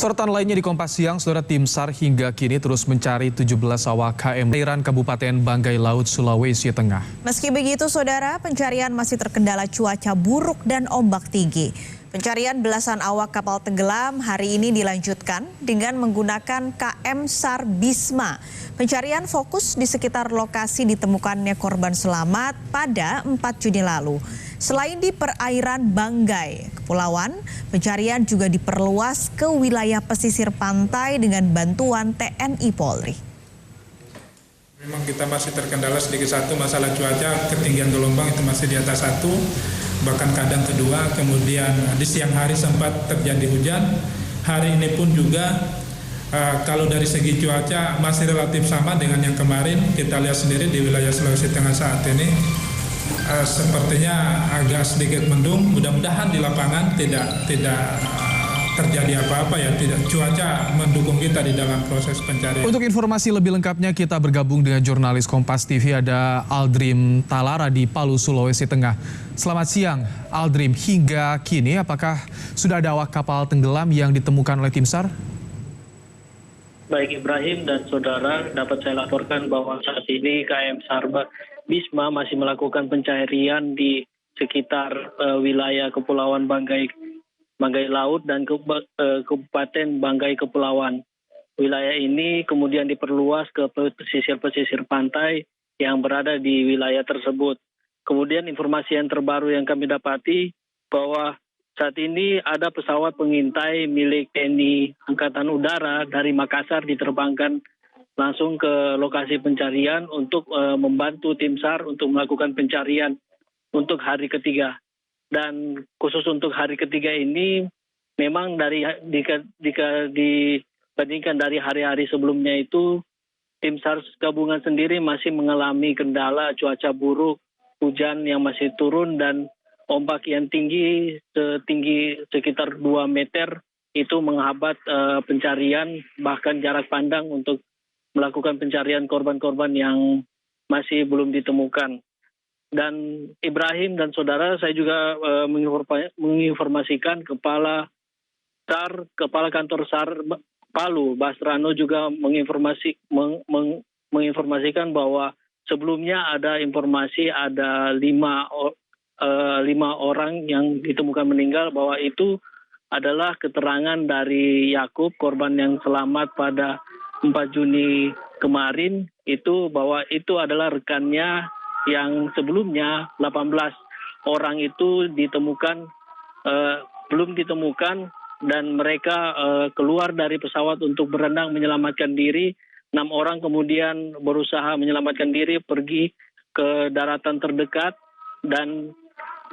Sorotan lainnya di Kompas Siang, saudara, tim SAR hingga kini terus mencari 17 awak KM perairan Kabupaten Banggai Laut, Sulawesi Tengah. Meski begitu, saudara, pencarian masih terkendala cuaca buruk dan ombak tinggi. Pencarian belasan awak kapal tenggelam hari ini dilanjutkan dengan menggunakan KM SAR Bisma. Pencarian fokus di sekitar lokasi ditemukannya korban selamat pada 4 Juni lalu. Selain di perairan Banggai, Kepulauan, pencarian juga diperluas ke wilayah pesisir pantai dengan bantuan TNI Polri. Memang kita masih terkendala sedikit satu masalah cuaca, ketinggian gelombang itu masih di atas 1, bahkan kadang kedua. Kemudian di siang hari sempat terjadi hujan. Hari ini pun juga kalau dari segi cuaca masih relatif sama dengan yang kemarin. Kita lihat sendiri di wilayah Sulawesi Tengah saat ini sepertinya agak sedikit mendung. Mudah-mudahan di lapangan tidak terjadi apa-apa ya, tidak, cuaca mendukung kita di dalam proses pencarian. Untuk informasi lebih lengkapnya kita bergabung dengan jurnalis Kompas TV, ada Aldrim Talara di Palu, Sulawesi Tengah. Selamat siang Aldrim, hingga kini apakah sudah ada awak kapal tenggelam yang ditemukan oleh tim SAR? Baik Ibrahim dan saudara, dapat saya laporkan bahwa saat ini KM SAR Bisma masih melakukan pencarian di sekitar wilayah Kepulauan Banggai Laut dan Kabupaten Banggai Kepulauan. Wilayah ini kemudian diperluas ke pesisir-pesisir pantai yang berada di wilayah tersebut. Kemudian informasi yang terbaru yang kami dapati bahwa saat ini ada pesawat pengintai milik TNI Angkatan Udara dari Makassar diterbangkan langsung ke lokasi pencarian untuk membantu tim SAR untuk melakukan pencarian untuk hari ketiga. Dan khusus untuk hari ketiga ini memang dibandingkan dari hari-hari sebelumnya itu, tim SAR gabungan sendiri masih mengalami kendala cuaca buruk, hujan yang masih turun dan ombak yang tinggi setinggi sekitar 2 meter itu menghambat pencarian, bahkan jarak pandang untuk melakukan pencarian korban-korban yang masih belum ditemukan. Dan Ibrahim dan saudara, saya juga menginformasikan Kepala Kantor SAR Palu, Basrano, juga menginformasikan bahwa sebelumnya ada informasi ada 5 orang yang ditemukan meninggal, bahwa itu adalah keterangan dari Yakub, korban yang selamat pada 4 Juni kemarin, itu bahwa itu adalah rekannya yang sebelumnya 18 orang itu ditemukan belum ditemukan dan mereka keluar dari pesawat untuk berenang menyelamatkan diri. 6 orang kemudian berusaha menyelamatkan diri pergi ke daratan terdekat, dan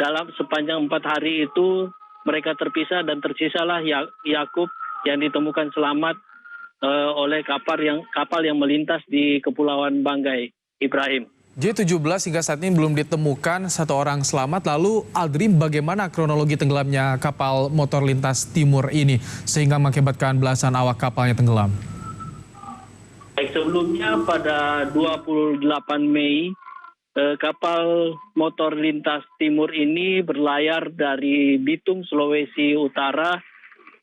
dalam sepanjang 4 hari itu mereka terpisah dan tersisalah Yakub yang ditemukan selamat oleh kapal yang melintas di Kepulauan Banggai. Ibrahim. J17 hingga saat ini belum ditemukan 1 orang selamat. Lalu Aldrim, bagaimana kronologi tenggelamnya kapal motor lintas timur ini sehingga mengakibatkan belasan awak kapalnya tenggelam? Baik, sebelumnya pada 28 Mei kapal motor lintas timur ini berlayar dari Bitung, Sulawesi Utara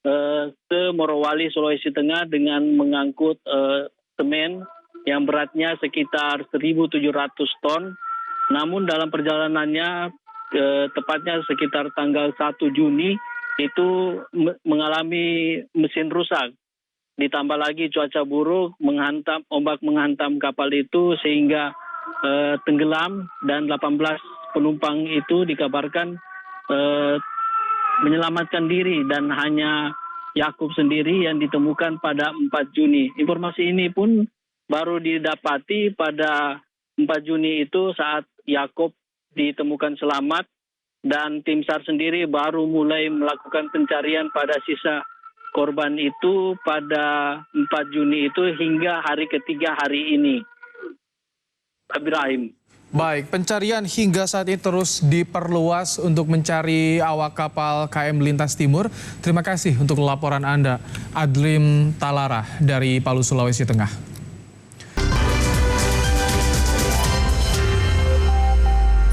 ke Morowali, Sulawesi Tengah dengan mengangkut semen yang beratnya sekitar 1.700 ton. Namun dalam perjalanannya tepatnya sekitar tanggal 1 Juni itu mengalami mesin rusak. Ditambah lagi cuaca buruk, ombak menghantam kapal itu sehingga tenggelam, dan 18 penumpang itu dikabarkan menyelamatkan diri dan hanya Yakub sendiri yang ditemukan pada 4 Juni. Informasi ini pun baru didapati pada 4 Juni itu saat Yakub ditemukan selamat, dan tim SAR sendiri baru mulai melakukan pencarian pada sisa korban itu pada 4 Juni itu hingga hari ketiga hari ini. Ibrahim. Baik, pencarian hingga saat ini terus diperluas untuk mencari awak kapal KM Lintas Timur. Terima kasih untuk laporan Anda, Aldrim Talara dari Palu, Sulawesi Tengah.